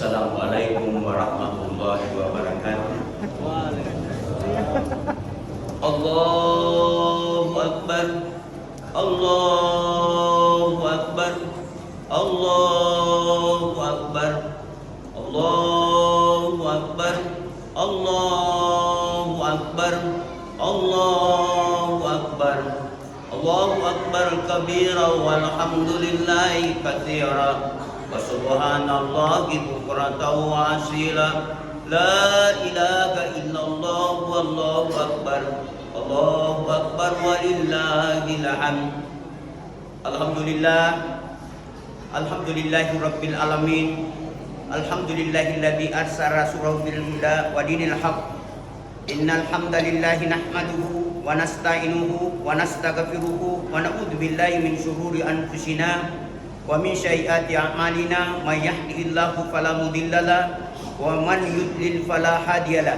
Assalamualaikum warahmatullahi wabarakatuh. Allahu Akbar, Allahu Akbar, Allahu Akbar, Allahu Akbar, Allahu Akbar, Allahu Akbar, Allahu Akbar kabira walhamdulillahi katsira wa subhanallahi bukratan wa asila. La ilaha illallah wallahu akbar, Allahu akbar walillahil hamd. Alhamdulillah, alhamdulillahi rabbil alamin. Alhamdulillahilladzi arsala rasulahu bil huda wa dinil haqq. Innal hamdalillahi nahmaduhu wa nasta'inuhu wa nastaghfiruhu wa na'udzu billahi min shururi anfusina wa min sayyiati a'malina. May yahdihillahu fala mudhillalah wa man yudlil fala hadiyalah.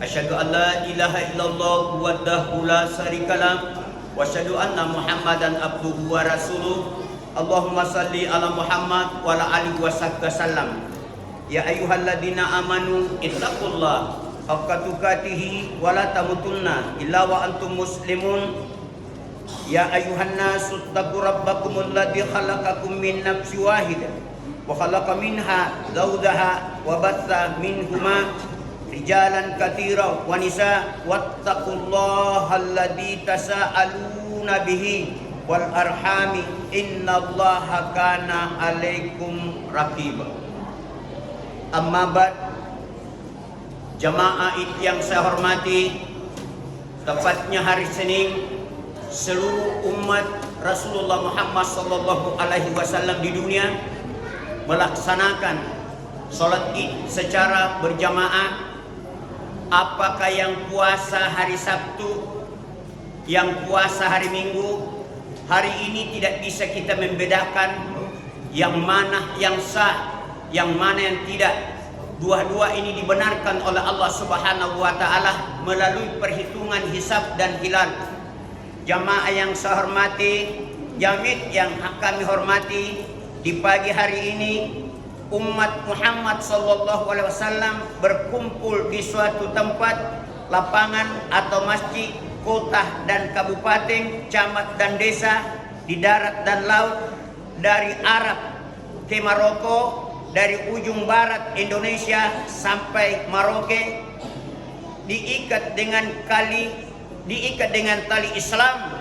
Asyhadu an la ilaha illallah wahdahu la syarikalah wa asyhadu anna Muhammadan abduhu wa rasuluh. Allahumma salli ala Muhammad wa ala alihi wa sahbihi wasallam. Ya ayyuhalladzina amanu ittaqullaha haqqa tuqatih wa la tamutunna illa wa antum muslimun. Ya ayyuhan nasu taqu rabbakumul ladzi khalaqakum min nafsin wahidah wa khalaqa minha zawjaha wa batha minhuma rijalan katsiran wa nisaa wattaqullaha alladzi tasaaluna bihi wal arhami innallaha kana 'alaikum raqiba. Amma ba'd, jamaah yang saya hormati, tepatnya hari Senin seluruh umat Rasulullah Muhammad sallallahu alaihi wasallam di dunia melaksanakan sholat Id secara berjamaah. Apakah yang puasa hari Sabtu, yang puasa hari Minggu, hari ini tidak bisa kita membedakan yang mana yang sah, yang mana yang tidak. Dua-dua ini dibenarkan oleh Allah Subhanahu wa taala melalui perhitungan hisab dan hilal. Jamaah yang saya hormati, jamid yang kami hormati, di pagi hari ini umat Muhammad sallallahu alaihi wasallam berkumpul di suatu tempat, lapangan atau masjid, kota dan kabupaten, camat dan desa, di darat dan laut, dari Arab ke Maroko, dari ujung barat Indonesia sampai Maroke, diikat dengan tali Islam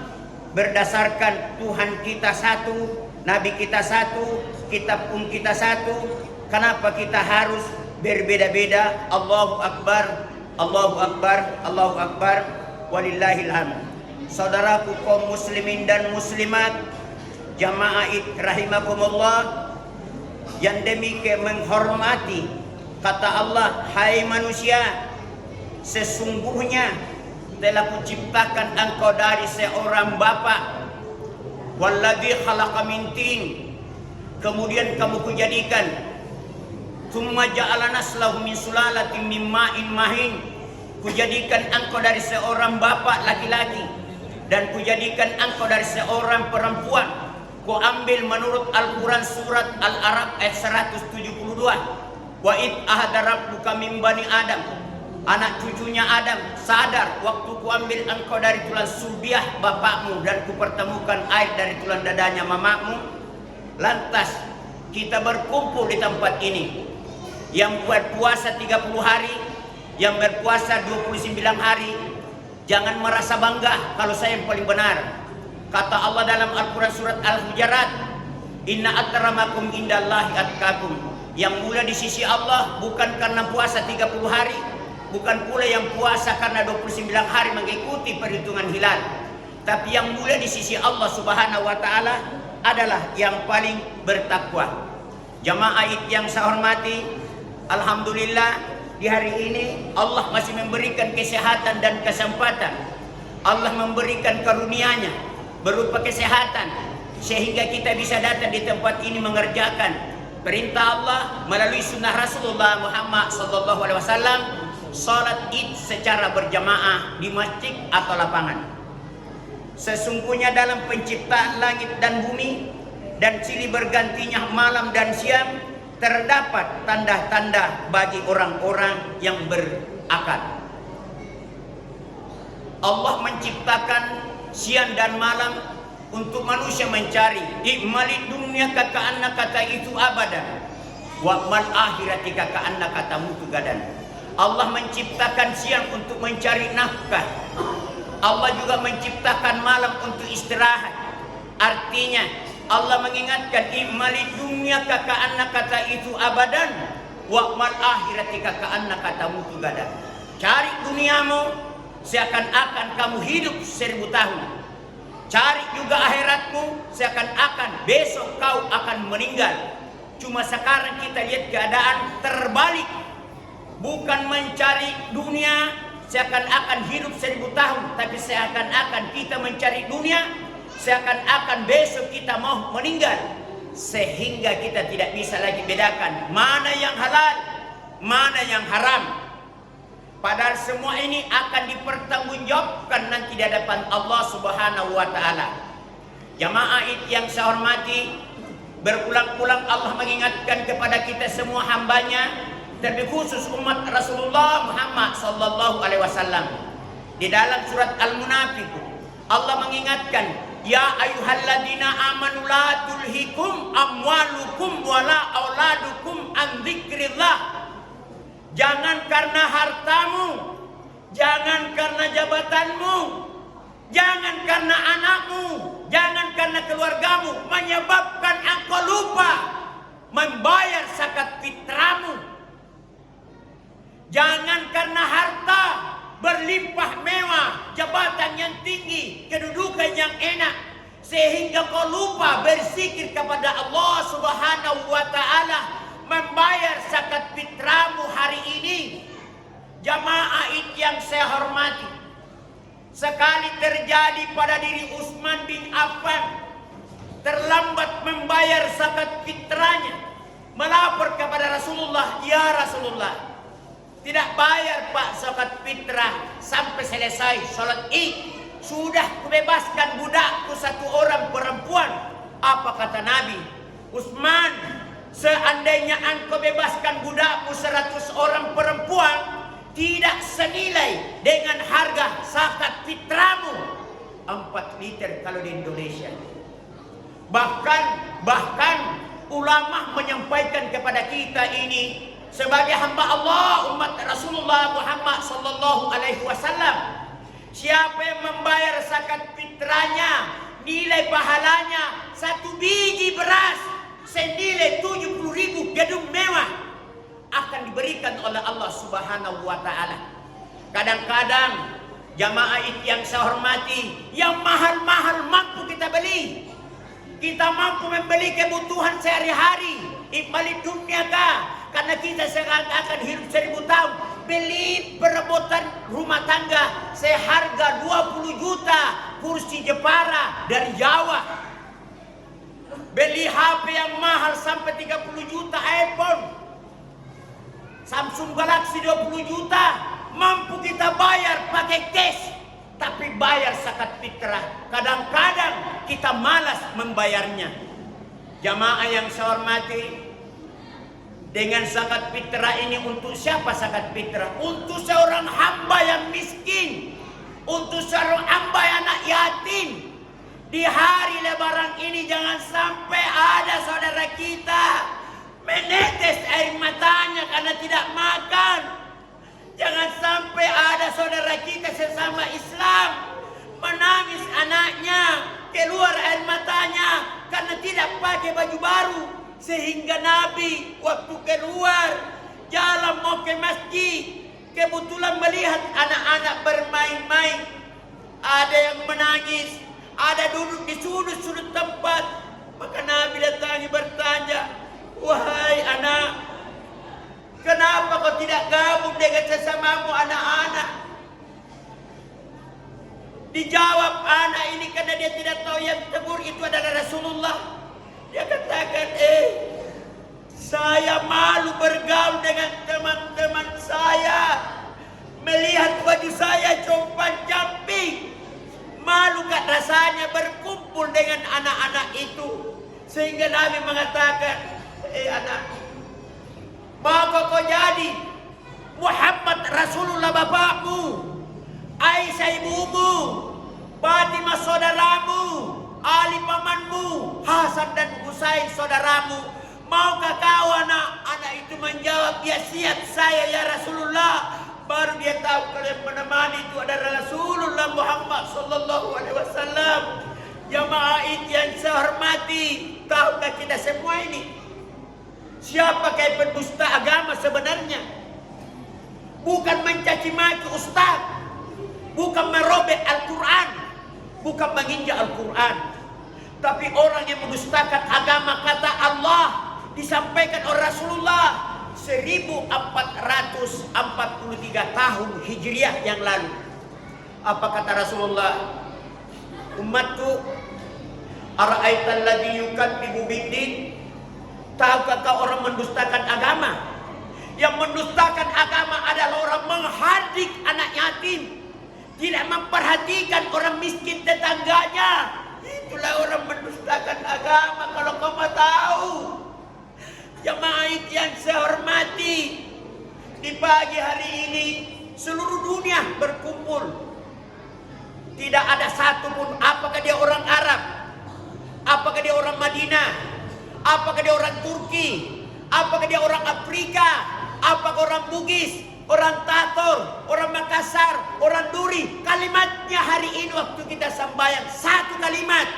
berdasarkan Tuhan kita satu, Nabi kita satu, kitab kita satu. Kenapa kita harus berbeda-beda? Allahu Akbar, Allahu Akbar, Allahu Akbar, walillahil hamd. Saudaraku kaum muslimin dan muslimat, jamaah Id rahimakumullah, yang demikian menghormati kata Allah, hai manusia, sesungguhnya telah kuciptakan engkau dari seorang bapa, walladzi khalaqa min tin, kemudian kamu kujadikan, tsumma ja'ala naslahu min sulalatin min ma'in mahin, kujadikan engkau dari seorang bapa laki-laki dan kujadikan engkau dari seorang perempuan. Ku ambil menurut Al-Quran surat Al-Araf ayat 172, wa id ahada rabbuka min bani Adam, anak cucunya Adam sadar waktu ku ambil engkau dari tulang sulbiah bapakmu dan ku pertemukan air dari tulang dadanya mamamu. Lantas kita berkumpul di tempat ini, yang buat puasa 30 hari, yang berpuasa 29 hari. Jangan merasa bangga kalau saya yang paling benar. Kata Allah dalam Al-Quran surat Al-Hujarat, inna akramakum indallahi atqakum. Yang mulia di sisi Allah bukan karena puasa 30 hari, bukan pula yang puasa karena 29 hari mengikuti perhitungan hilal, tapi yang mulia di sisi Allah Subhanahu wa taala adalah yang paling bertakwa. Jamaah Id yang saya hormati, alhamdulillah di hari ini Allah masih memberikan kesehatan dan kesempatan. Allah memberikan karunia-Nya berupa kesehatan sehingga kita bisa datang di tempat ini mengerjakan perintah Allah melalui sunnah Rasulullah Muhammad sallallahu alaihi wasallam, salat Id secara berjamaah di masjid atau lapangan. Sesungguhnya dalam penciptaan langit dan bumi dan silih bergantinya malam dan siang, terdapat tanda-tanda bagi orang-orang yang berakal. Allah menciptakan siang dan malam untuk manusia mencari. I'malid dunya ka'annaka ta'itu abadan wa'mal akhirati ka'annaka tamutu gadan. Allah menciptakan siang untuk mencari nafkah. Allah juga menciptakan malam untuk istirahat. Artinya Allah mengingatkan i'malid dunya ka'annaka ta'itu abadan wa'mal akhirati ka'annaka tamutu gadan. Cari duniamu seakan-akan kamu hidup 1000 tahun. Cari juga akhiratmu seakan-akan besok kau akan meninggal. Cuma sekarang kita lihat keadaan terbalik. Bukan mencari dunia seakan-akan hidup 1000 tahun, tapi seakan-akan kita mencari dunia seakan-akan besok kita mau meninggal. Sehingga kita tidak bisa lagi bedakan mana yang halal, mana yang haram. Padahal semua ini akan dipertanggungjawabkan nanti di hadapan Allah Subhanahu wa taala. Jamaah yang saya hormati, berulang-ulang Allah mengingatkan kepada kita semua hambanya, terlebih khusus umat Rasulullah Muhammad sallallahu alaihi wasallam. Di dalam surat Al-Munafiqun Allah mengingatkan, ya ayyuhalladzina amanu la tulhikum amwalukum wala auladukum an dzikrillah. Jangan karena hartamu, jangan karena jabatanmu, jangan karena anakmu, jangan karena keluargamu menyebabkan engkau lupa membayar zakat fitrahmu. Jangan karena harta berlimpah mewah, jabatan yang tinggi, kedudukan yang enak, sehingga kau lupa berzikir kepada Allah Subhanahu wa taala, membayar zakat fitrahmu hari ini. Jamaah yang saya hormati, sekali terjadi pada diri Utsman bin Affan, terlambat membayar zakat fitrahnya, melapor kepada Rasulullah, ya Rasulullah, tidak bayar Pak zakat fitrah sampai selesai sholat Id. Sudah kubebaskan budakku 1 orang perempuan. Apa kata Nabi? Utsman, seandainya engkau bebaskan budakmu 100 orang perempuan, tidak senilai dengan harga zakat fitrahmu 4 liter kalau di Indonesia. Bahkan ulama menyampaikan kepada kita ini sebagai hamba Allah, umat Rasulullah Muhammad sallallahu alaihi wasallam, siapa yang membayar zakat fitrahnya, nilai pahalanya 1 biji beras senilai 70.000 gedung mewah akan diberikan oleh Allah Subhanahu wa taala. Kadang-kadang jamaah yang saya hormati, yang mahal-mahal mampu kita beli. Kita mampu membeli kebutuhan sehari-hari, ikmali dunia karena kita sekarang akan hidup 1000 tahun. Beli perebutan rumah tangga seharga 20 juta, kursi Jepara dari Jawa. Beli HP yang mahal sampai 30 juta, iPhone, Samsung Galaxy 20 juta. Mampu kita bayar pakai cash, tapi bayar zakat fitrah kadang-kadang kita malas membayarnya. Jamaah yang saya hormati, dengan zakat fitrah ini untuk siapa zakat fitrah? Untuk seorang hamba yang miskin, untuk seorang hamba yang anak yatim. Di hari Lebaran ini jangan sampai ada saudara kita menetes air matanya karena tidak makan. Jangan sampai ada saudara kita sesama Islam menangis anaknya, keluar air matanya karena tidak pakai baju baru. Sehingga Nabi waktu keluar jalan mau ke masjid, kebetulan melihat anak-anak bermain-main. Ada yang menangis, ada duduk di sudut-sudut tempat. Maka Nabi datangi bertanya, wahai anak, kenapa kau tidak gabung dengan sesamamu anak-anak? Dijawab anak ini karena dia tidak tahu yang tegur itu adalah Rasulullah. Dia katakan, saya malu bergaul dengan teman-teman saya, melihat baju saya compang-camping. Malu gak rasanya berkumpul dengan anak-anak itu. Sehingga Nabi mengatakan, anak, Maka kau jadi Muhammad Rasulullah bapakmu, Aisyah ibumu, Fatimah saudaramu, Ali pamanmu, Hasan dan Husain saudaramu. Maukah kau anak itu menjawab, ya siap saya ya Rasulullah. Baru dia tahu kalau yang menemani itu adalah Rasulullah Muhammad sallallahu alaihi wasallam. Jamaah yang saya hormati, tahukah kita semua ini siapa kayak pendusta agama sebenarnya? Bukan mencaci maki ustaz, bukan merobek Al-Quran, bukan menginjak Al-Quran, tapi orang yang mendustakan agama kata Allah disampaikan oleh Rasulullah 1443 tahun Hijriah yang lalu. Apa kata Rasulullah? Umatku, ara'aital ladzi yukadzibu biddin, tahukah kau orang mendustakan agama? Yang mendustakan agama adalah orang menghadik anak yatim, tidak memperhatikan orang miskin tetangganya. Itulah orang mendustakan agama. Kalau kau mau tahu, jamaah yang saya hormati, di pagi hari ini seluruh dunia berkumpul. Tidak ada satupun, apakah dia orang Arab, apakah dia orang Madinah, apakah dia orang Turki, apakah dia orang Afrika, apakah orang Bugis, orang Tator, orang Makassar, orang Duri. Kalimatnya hari ini waktu kita sembahyang satu kalimat,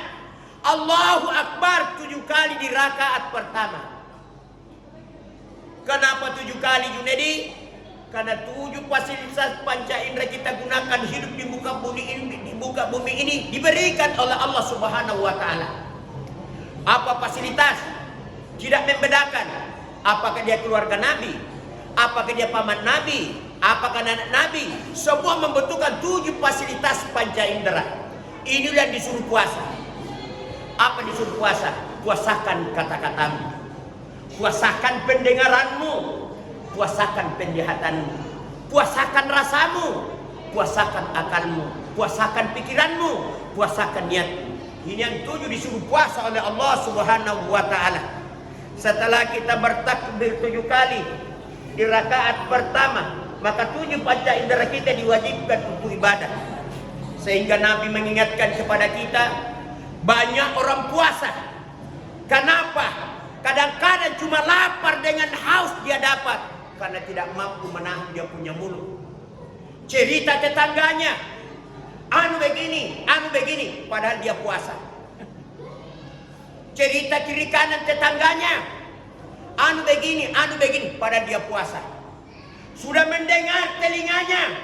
Allahu Akbar 7 kali di rakaat pertama. Kenapa 7 kali, Junedi? Karena 7 fasilitas panca indera kita gunakan hidup di muka bumi ini diberikan oleh Allah Subhanahu wa taala. Apa fasilitas? Tidak membedakan apakah dia keluarga Nabi, apakah dia paman Nabi, apakah anak Nabi, semua membutuhkan 7 fasilitas panca indera. Inilah yang disuruh puasa. Apa disuruh puasa? Puasakan kata-katamu, puasakan pendengaranmu, puasakan penglihatanmu, puasakan rasamu, puasakan akalmu, puasakan pikiranmu, puasakan niatmu. Ini yang 7 disuruh puasa oleh Allah Subhanahu wa taala. Setelah kita bertakbir 7 kali di rakaat pertama, maka 7 panca indera kita diwajibkan untuk ibadah. Sehingga Nabi mengingatkan kepada kita, banyak orang puasa. Kenapa? Kadang-kadang cuma lapar dengan haus dia dapat, karena tidak mampu menahan dia punya mulut. Cerita tetangganya, anu begini, padahal dia puasa. Cerita kiri kanan tetangganya, anu begini, padahal dia puasa. Sudah mendengar telinganya,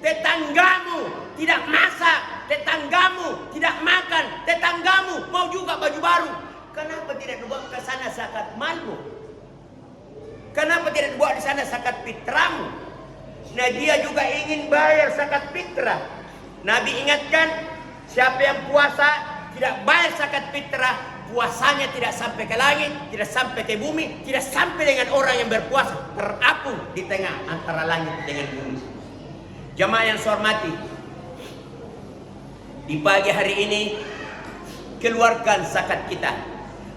tetanggamu tidak masak, tetanggamu tidak makan, tetanggamu mau juga baju baru. Kenapa tidak dibawa ke sana zakat malmu? Kenapa tidak dibawa di sana zakat fitramu? Nah, dia juga ingin bayar zakat fitrah. Nabi ingatkan, siapa yang puasa tidak bayar zakat fitrah, puasanya tidak sampai ke langit, tidak sampai ke bumi, tidak sampai dengan orang yang berpuasa, terapung di tengah antara langit dengan bumi. Jamaah yang saya hormati, di pagi hari ini keluarkan zakat kita,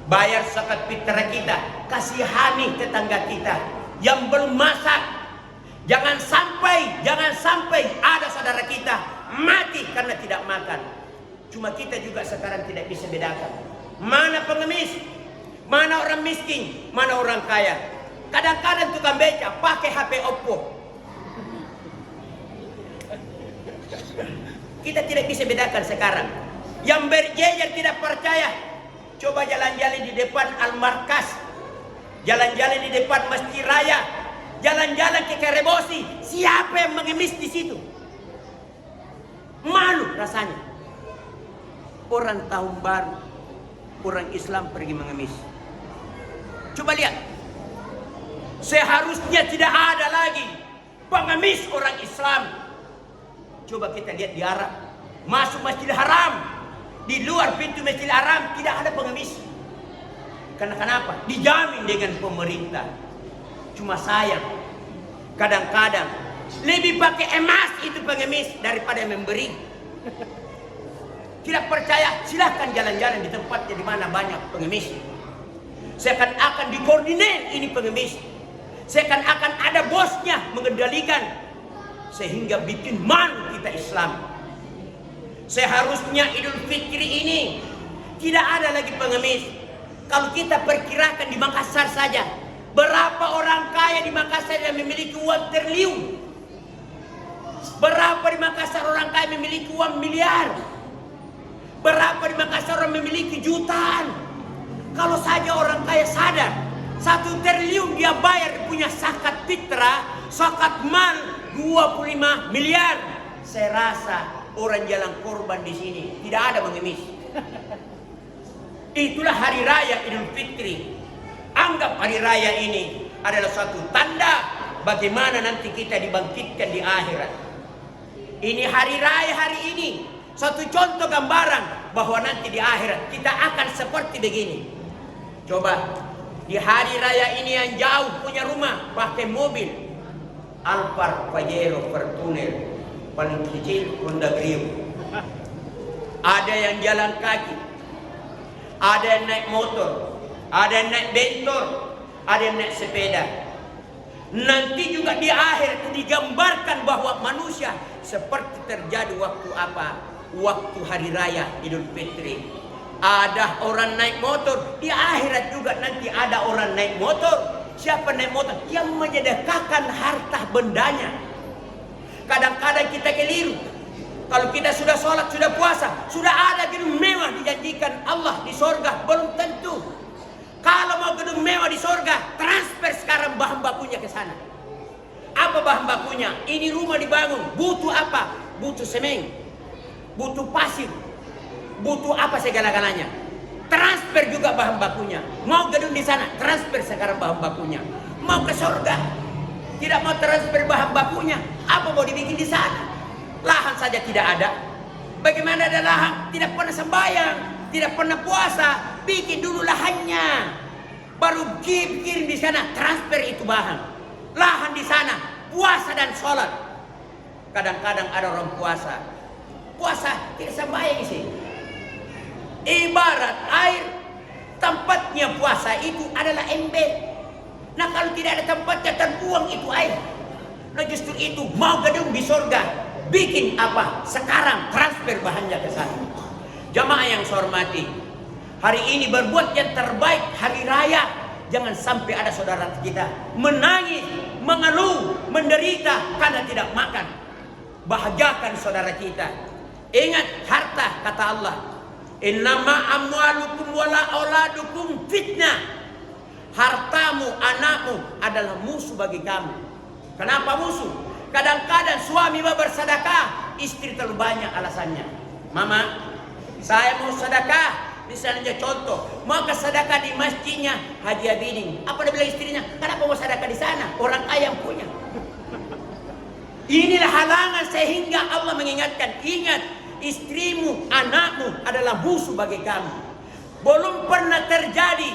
bayar zakat fitrah kita, kasihani tetangga kita yang belum masak. Jangan sampai ada saudara kita mati karena tidak makan. Cuma kita juga sekarang tidak bisa bedakan mana pengemis, mana orang miskin, mana orang kaya. Kadang-kadang tukang beca pakai HP Oppo. Kita tidak bisa bedakan sekarang. Yang berjejer tidak percaya, coba jalan-jalan di depan Al-Markas, jalan-jalan di depan Masjid Raya, jalan-jalan ke Karebosi. Siapa yang mengemis di situ? Malu rasanya. Orang tahun baru, orang Islam pergi mengemis. Coba lihat, seharusnya tidak ada lagi pengemis orang Islam. Coba kita lihat di Arab, masuk Masjidil Haram, di luar pintu Masjidil Haram tidak ada pengemis. Karena kenapa? Dijamin dengan pemerintah. Cuma sayang, kadang-kadang lebih pakai emas itu pengemis daripada memberi. Tidak percaya, silahkan jalan-jalan di tempatnya di mana banyak pengemis. Seakan-akan dikoordinir ini pengemis. Seakan-akan ada bosnya mengendalikan, sehingga bikin malu kita Islam. Seharusnya Idul Fitri ini tidak ada lagi pengemis. Kalau kita perkirakan di Makassar saja, berapa orang kaya di Makassar yang memiliki uang triliun? Berapa di Makassar orang kaya memiliki uang miliar? Berapa di Makassar orang memiliki jutaan? Kalau saja orang kaya sadar, 1 triliun dia bayar punya zakat fitrah, zakat mal 25 miliar. Saya rasa orang jalan korban di sini tidak ada mengemis. Itulah hari raya Idul Fitri. Anggap hari raya ini adalah suatu tanda bagaimana nanti kita dibangkitkan di akhirat. Ini hari raya hari ini suatu contoh gambaran bahwa nanti di akhirat kita akan seperti begini. Coba di hari raya ini yang jauh punya rumah pakai mobil Alphard, Pajero, Fortuner, paling kecil Honda Brio. Ada yang jalan kaki, ada yang naik motor, ada yang naik bentor, ada yang naik sepeda. Nanti juga di akhir digambarkan bahwa manusia seperti terjadi waktu apa? Waktu hari raya Idul Fitri. Ada orang naik motor, di akhirat juga nanti ada orang naik motor. Siapa naik motor? Yang menyedekahkan harta bendanya. Kadang-kadang kita keliru. Kalau kita sudah sholat, sudah puasa, sudah ada gedung mewah dijanjikan Allah di sorga, belum tentu. Kalau mau gedung mewah di sorga, transfer sekarang bahan bakunya ke sana. Apa bahan bakunya? Ini rumah dibangun, butuh apa? Butuh semen, butuh pasir, butuh apa segala-galanya. Transfer juga bahan bakunya. Mau gedung di sana, transfer sekarang bahan bakunya. Mau ke sorga, tidak mau transfer bahan bakunya. Apa mau dibikin di sana? Lahan saja tidak ada. Bagaimana ada lahan? Tidak pernah sembahyang, tidak pernah puasa. Bikin dulu lahannya, baru kirim di sana, transfer itu bahan. Lahan di sana, puasa dan sholat. Kadang-kadang ada orang puasa tidak sembahyang sih. Ibarat air, tempatnya puasa itu adalah ember. Nah kalau tidak ada tempatnya terbuang itu air. Nah justru itu mau gedung di surga, bikin apa? Sekarang transfer bahannya ke sana. Jamaah yang saya hormati, hari ini berbuat yang terbaik hari raya. Jangan sampai ada saudara kita menangis, mengeluh, menderita karena tidak makan. Bahagiakan saudara kita. Ingat harta, kata Allah, innama amwalukum wala auladukum fitnah. Hartamu, anakmu adalah musuh bagi kamu. Kenapa musuh? Kadang-kadang suami mau bersedekah, istri terlalu banyak alasannya. Mama, saya mau sedekah. Misalnya contoh, mau ke sedekah di masjidnya Haji Abidin. Apa dia bilang istrinya? Kenapa mau sedekah di sana? Orang kaya yang punya. Inilah halangan sehingga Allah mengingatkan, ingat, istrimu, anakmu adalah musuh bagi kamu. Belum pernah terjadi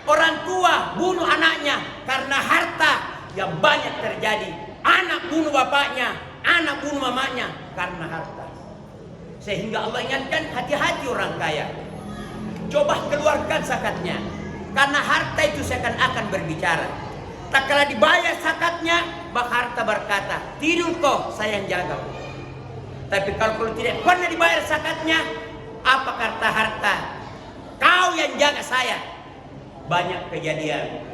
orang tua bunuh anaknya karena harta. Yang banyak terjadi, anak bunuh bapaknya, anak bunuh mamanya karena harta. Sehingga Allah ingatkan, hati-hati orang kaya. Coba keluarkan zakatnya, karena harta itu seakan-akan berbicara. Tak kala dibayar zakatnya, maka harta berkata, tidur kok, saya yang jaga. Tapi kalau tidak pernah dibayar zakatnya, apa kata harta? Kau yang jaga saya. Banyak kejadian,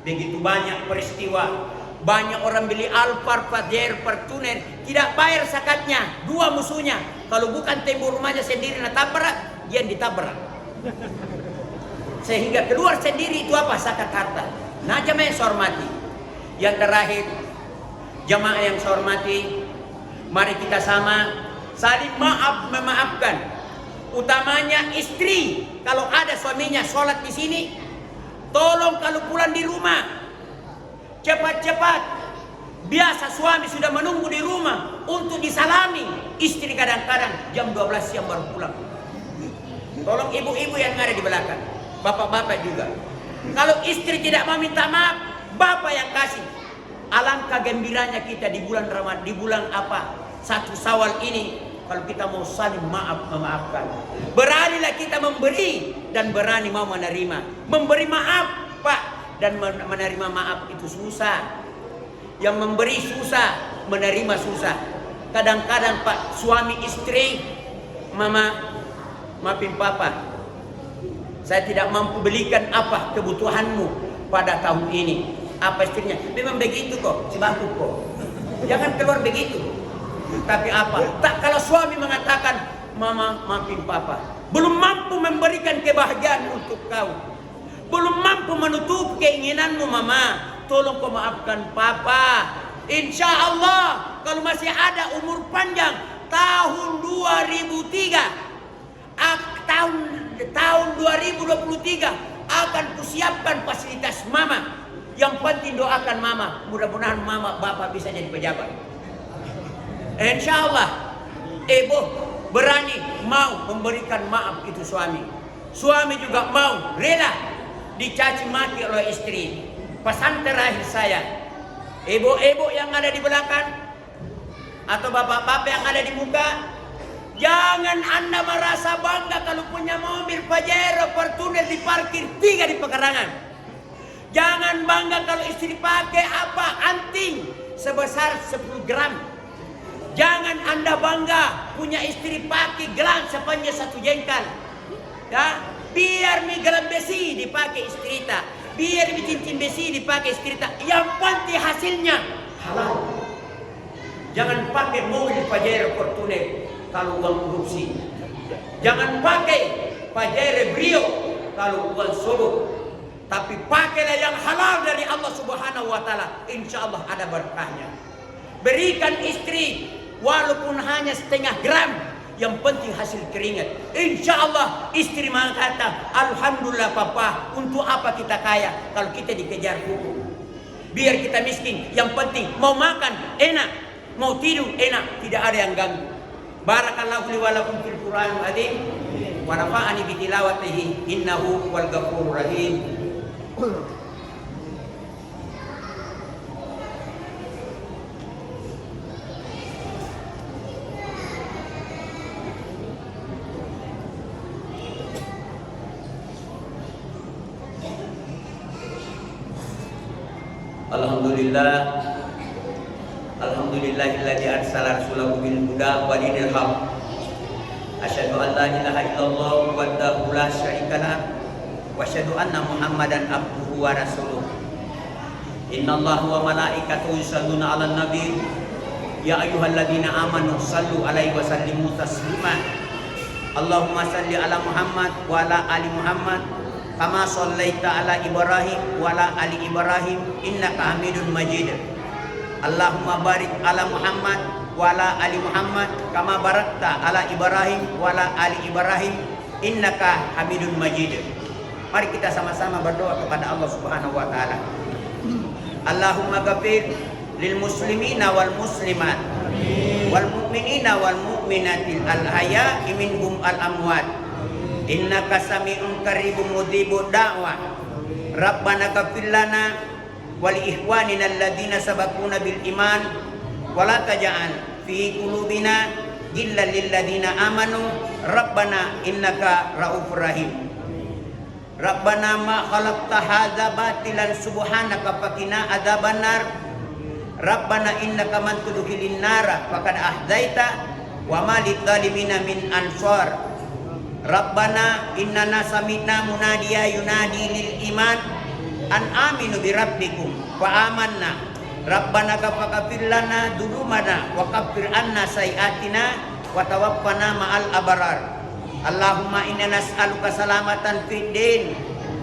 begitu banyak peristiwa. Banyak orang beli Alphard, Pajero, Fortuner, tidak bayar zakatnya. Dua musuhnya, kalau bukan tembok rumahnya sendiri natabrak, dia ditabrak. Sehingga keluar sendiri itu apa? Zakat harta. Nah jamaah yang saya hormati, yang terakhir, jamaah yang saya hormati, mari kita sama saling maaf memaafkan. Utamanya istri, kalau ada suaminya sholat di sini, tolong kalau pulang di rumah cepat-cepat. Biasa suami sudah menunggu di rumah untuk disalami, istri kadang-kadang jam 12 siang baru pulang. Tolong ibu-ibu yang ada di belakang, bapak-bapak juga. Kalau istri tidak mau minta maaf, bapak yang kasih. Alangkah gembiranya kita di bulan Ramadan, di bulan apa? 1 Syawal ini, kalau kita mau saling maaf memaafkan. Beranilah kita memberi dan berani mau menerima. Memberi maaf, Pak, dan menerima maaf itu susah. Yang memberi susah, menerima susah. Kadang-kadang Pak, suami istri, mama, maafin papa, saya tidak mampu belikan apa kebutuhanmu pada tahun ini. Apa istrinya? Memang begitu kok, si bangku kok. Jangan keluar begitu. Tapi apa? Tak, kalau suami mengatakan, mama, maafin papa, belum mampu memberikan kebahagiaan untuk kau, belum mampu menutup keinginanmu, mama, tolong kau maafkan papa. Insya Allah kalau masih ada umur panjang, tahun 2003, tahun 2023 akan kusiapkan fasilitas mama. Yang penting doakan mama, mudah-mudahan mama bapak bisa jadi pejabat. Insya Allah ibu berani mau memberikan maaf itu suami. Suami juga mau rela dicaci maki oleh istri. Pesan terakhir saya, ibu-ibu yang ada di belakang atau bapak-bapak yang ada di muka, jangan Anda merasa bangga kalau punya mobil Pajero Fortuner diparkir 3 di pekarangan. Jangan bangga kalau istri pakai apa, anting sebesar 10 gram. Jangan Anda bangga punya istri pakai gelang sepanjang 1 jengkal. Ya, biar mi gelang besi dipakai istri tak, biar mi cincin besi dipakai istri tak. Yang penting hasilnya halal. Jangan pakai mobil Pajero Fortuner kalau uang korupsi. Jangan pakai Pajero Brio kalau uang suruh. Tapi pakailah yang halal dari Allah Subhanahu wa Ta'ala. Insya Allah ada berkahnya. Berikan istri walaupun hanya setengah gram, yang penting hasil keringat. Insya Allah istri mengatakan, alhamdulillah papa, untuk apa kita kaya kalau kita dikejar hukum. Biar kita miskin, yang penting mau makan enak, mau tidur enak, tidak ada yang ganggu. Barakallahu li wa lakum fil Qur'anil azim wa nafa'ani bi tilawatihi innahu wal ghafurur rahim. Alhamdulillah, alhamdulillahilladzi arsala rasulahu bil huda wa dinil haq. Asyhadu an la ilaha illallah wahdahu la syarikalah wa asyhadu anna Muhammadan abduhu wa rasuluh. Innallaha wa malaikatahu yusholluna 'alan nabi ya ayyuhalladzina amanu shallu 'alaihi wa sallimu taslima. Allahumma shalli 'ala Muhammad wa 'ala ali Muhammad kama shallaita 'ala Ibrahim wa 'ala ali Ibrahim innaka Hamidum Majid. Allahumma barik 'ala Muhammad wa 'ala ali Muhammad kama barakta 'ala Ibrahim wa 'ala ali Ibrahim innaka Hamidum Majid. Mari kita sama-sama berdoa kepada Allah Subhanahu wa Ta'ala. Allahumma ghafir lil muslimina wal muslimat wal mu'minina wal mu'minatil al ahya'i minhum al amwat innaka sami'un qaribun mujibud da'wah. Rabbana ghafir lana wa li ikhwanina alladziina sabaquna bil iman wa la taj'al fi qulubina ghillan lil ladziina amanu rabbana innaka raufur rahim. Rabbana ma khalaqta hadza batilan subhanaka faqina adzabannar. Rabbana innaka man tudkhilin nara faqad ahdaita wa ma lidzalimina min ansar. Rabbana innana sami'na munadiya yunadi lil iman an aminu bi rabbikum fa amanna. Rabbana faghfir lana dzunubana wa kaffir anna sayiatina wa tawaffana ma'al abrar. Allahumma inna nas'aluka salamatan fid din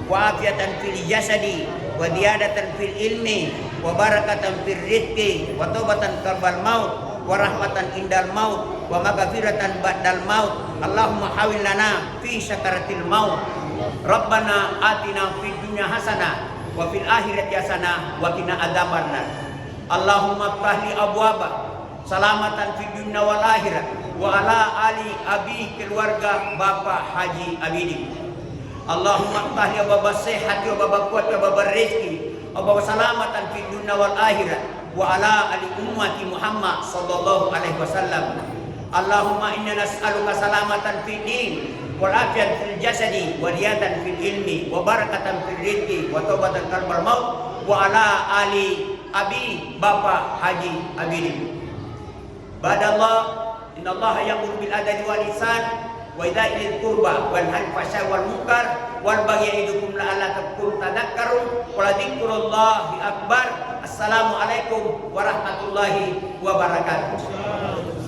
wa afiatan fil jasadi wa ziyadatan fil ilmi wa barakatan fil rizqi wa taubatan qabla maut wa rahmatan indal maut wa maghfiratan ba'dal maut. Allahumma hawil lana fi sakaratil maut. Rabbana atina fid dunya hasanah wa fil akhirati hasanah wa qina adzabannar. Allahumma ftahli abwaba salamatan fid dunya wal akhirah wa ala ali abi keluarga Bapak Haji Abidi. Allahumma ftahli abwaba sihhati wa abwaba quwwati wa abwaba rizqi wa abwaba salamatan fid dunya wal akhirah wa ala ali ummati Muhammad sallallahu alaihi wasallam. Allahumma inna nas'aluka salamatan fid din wal afiyatan fil jasadi wa riyatan fil ilmi wa barakatan fil rizqi wa taubatan qalbal maut wa ala ali Abi Bapak Haji Abidin. Badallah, innallaha ya'muru bil adli wal ihsan wa ita'i dzil qurba wal nahyi 'anil fahsya'i wal munkar wal baghi ya'idukum la'allakum tadhakkarun wa la dzikrullahi akbar. Assalamualaikum warahmatullahi wabarakatuh.